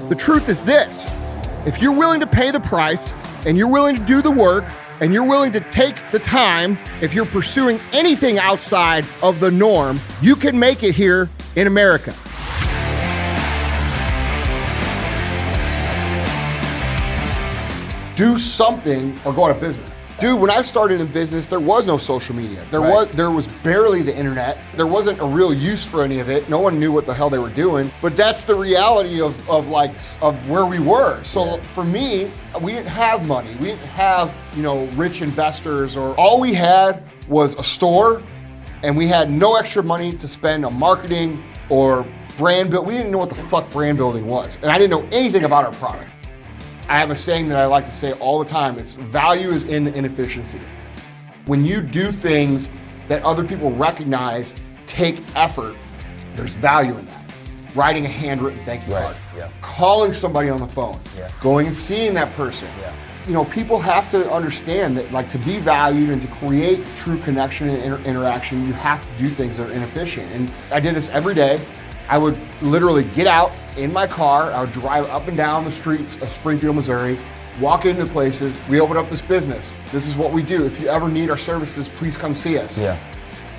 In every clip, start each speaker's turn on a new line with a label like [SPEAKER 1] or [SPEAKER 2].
[SPEAKER 1] The truth is this: if you're willing to pay the price and you're willing to do the work and you're willing to take the time, if you're pursuing anything outside of the norm, you can make it here in America. Do something or go out of business. Dude, when I started in business, there was no social media. There was barely the internet. There wasn't a real use for any of it. No one knew what the hell they were doing. But that's the reality of where we were. So for me, we didn't have money. We didn't have, rich investors, or all we had was a store, and we had no extra money to spend on marketing or brand building. We didn't know what the fuck brand building was. And I didn't know anything about our product. I have a saying that I like to say all the time. It's value is in the inefficiency. When you do things that other people recognize, take effort, there's value in that. Writing a handwritten thank you card, calling somebody on the phone, going and seeing that person. People have to understand that, to be valued and to create true connection and interaction, you have to do things that are inefficient. And I did this every day. I would literally get out in my car, I would drive up and down the streets of Springfield, Missouri, walk into places. We opened up this business. This is what we do. If you ever need our services, please come see us.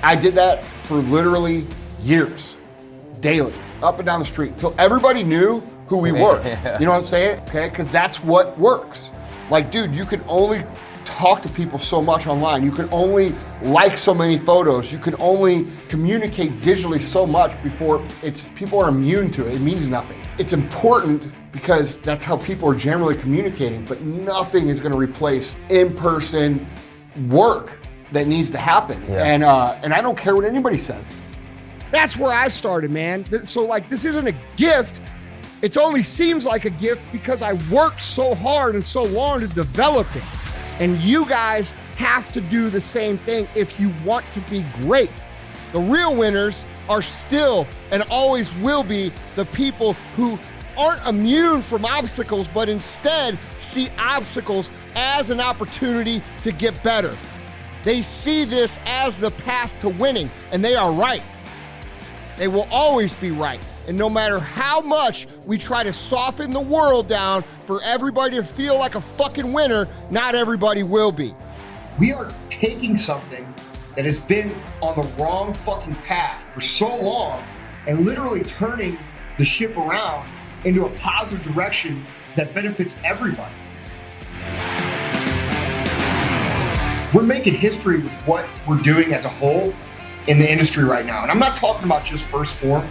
[SPEAKER 1] I did that for literally years, daily, up and down the street, until everybody knew who we were. You know what I'm saying? Okay, because that's what works. Dude, you can only talk to people so much online. You can only like so many photos. You can only communicate digitally so much before people are immune to it. It means nothing. It's important because that's how people are generally communicating, but nothing is going to replace in-person work that needs to happen. And I don't care what anybody says. That's where I started, man. So this isn't a gift. It only seems like a gift because I worked so hard and so long to develop it. And you guys have to do the same thing if you want to be great. The real winners are still and always will be the people who aren't immune from obstacles, but instead see obstacles as an opportunity to get better. They see this as the path to winning, and they are right. They will always be right. And no matter how much we try to soften the world down for everybody to feel like a fucking winner, not everybody will be. We are taking something that has been on the wrong fucking path for so long and literally turning the ship around into a positive direction that benefits everybody. We're making history with what we're doing as a whole in the industry right now. And I'm not talking about just First Form.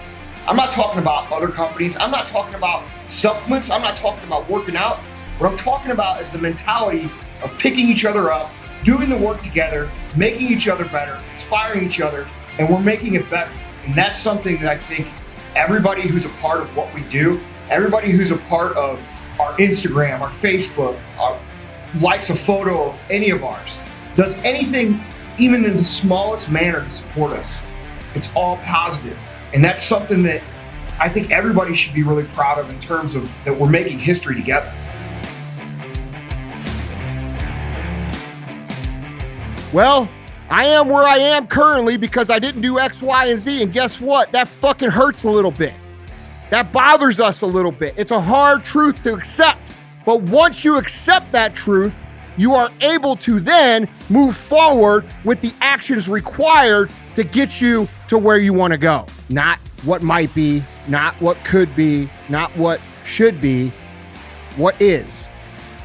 [SPEAKER 1] I'm not talking about other companies. I'm not talking about supplements. I'm not talking about working out. What I'm talking about is the mentality of picking each other up, doing the work together, making each other better, inspiring each other, and we're making it better. And that's something that I think everybody who's a part of what we do, everybody who's a part of our Instagram, our Facebook, likes a photo of any of ours, does anything, even in the smallest manner, to support us. It's all positive. And that's something that I think everybody should be really proud of in terms of that we're making history together. Well, I am where I am currently because I didn't do X, Y, and Z. And guess what? That fucking hurts a little bit. That bothers us a little bit. It's a hard truth to accept. But once you accept that truth, you are able to then move forward with the actions required to get you to where you want to go. Not what might be, not what could be, not what should be, what is.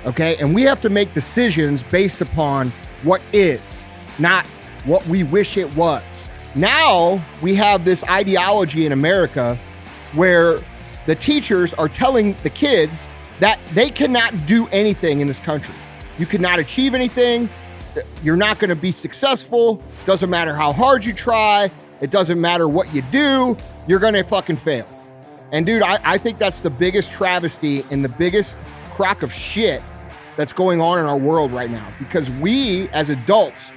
[SPEAKER 1] Okay? And we have to make decisions based upon what is, not what we wish it was. Now we have this ideology in America where the teachers are telling the kids that they cannot do anything in this country. You cannot achieve anything. You're not going to be successful. Doesn't matter how hard you try. It doesn't matter what you do. You're going to fucking fail. And dude, I think that's the biggest travesty and the biggest crock of shit that's going on in our world right now. Because we as adults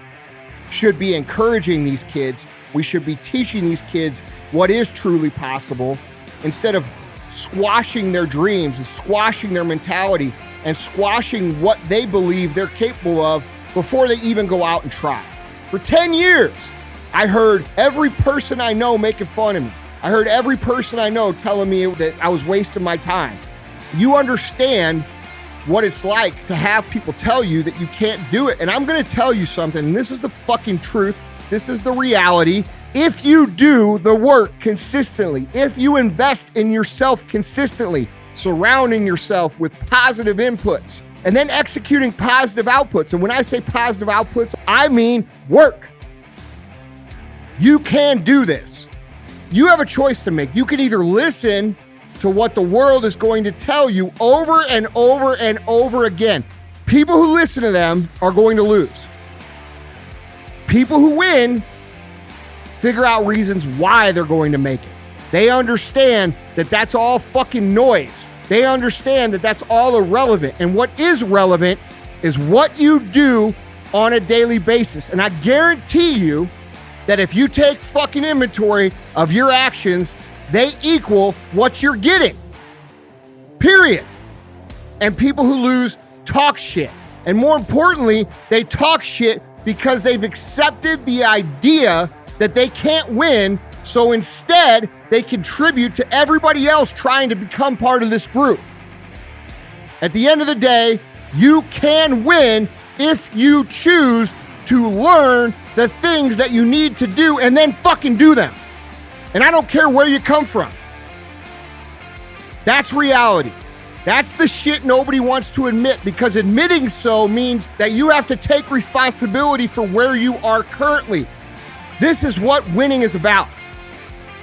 [SPEAKER 1] should be encouraging these kids. We should be teaching these kids what is truly possible instead of squashing their dreams and squashing their mentality and squashing what they believe they're capable of before they even go out and try. For 10 years, I heard every person I know making fun of me. I heard every person I know telling me that I was wasting my time. you understand what it's like to have people tell you that you can't do it. And I'm going to tell you something, and this is the fucking truth. This is the reality. If you do the work consistently, if you invest in yourself consistently, surrounding yourself with positive inputs, and then executing positive outputs. And when I say positive outputs, I mean work. You can do this. You have a choice to make. You can either listen to what the world is going to tell you over and over and over again. People who listen to them are going to lose. People who win figure out reasons why they're going to make it. They understand that that's all fucking noise. They understand that that's all irrelevant. And what is relevant is what you do on a daily basis. And I guarantee you that if you take fucking inventory of your actions, they equal what you're getting. Period. And people who lose talk shit. And more importantly, they talk shit because they've accepted the idea that they can't win. So instead, they contribute to everybody else trying to become part of this group. At the end of the day, you can win if you choose to learn the things that you need to do and then fucking do them. And I don't care where you come from. That's reality. That's the shit nobody wants to admit, because admitting so means that you have to take responsibility for where you are currently. This is what winning is about.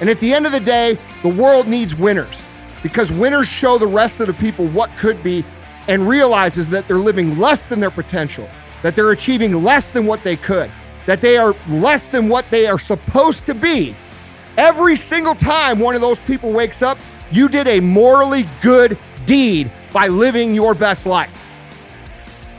[SPEAKER 1] And at the end of the day, the world needs winners, because winners show the rest of the people what could be and realizes that they're living less than their potential, that they're achieving less than what they could, that they are less than what they are supposed to be. Every single time one of those people wakes up, you did a morally good deed by living your best life.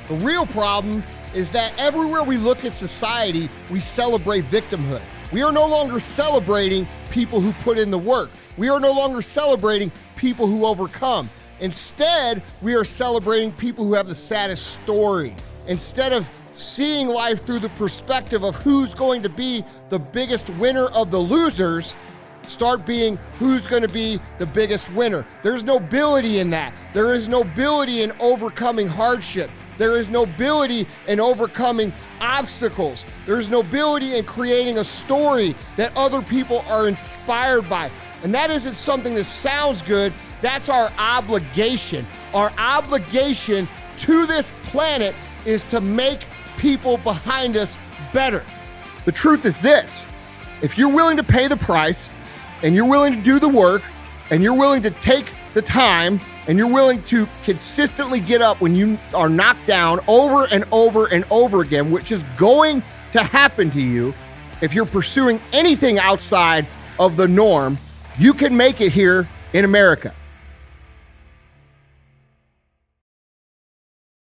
[SPEAKER 1] The real problem is that everywhere we look at society, we celebrate victimhood. We are no longer celebrating people who put in the work. We are no longer celebrating people who overcome. Instead, we are celebrating people who have the saddest story. Instead of seeing life through the perspective of who's going to be the biggest winner of the losers, start being who's going to be the biggest winner. There's nobility in that. There is nobility in overcoming hardship. There is nobility in overcoming obstacles. There's nobility in creating a story that other people are inspired by. And that isn't something that sounds good. That's our obligation. Our obligation to this planet is to make people behind us better. The truth is this: if you're willing to pay the price, and you're willing to do the work, and you're willing to take the time, and you're willing to consistently get up when you are knocked down over and over and over again, which is going to happen to you if you're pursuing anything outside of the norm, you can make it here in America.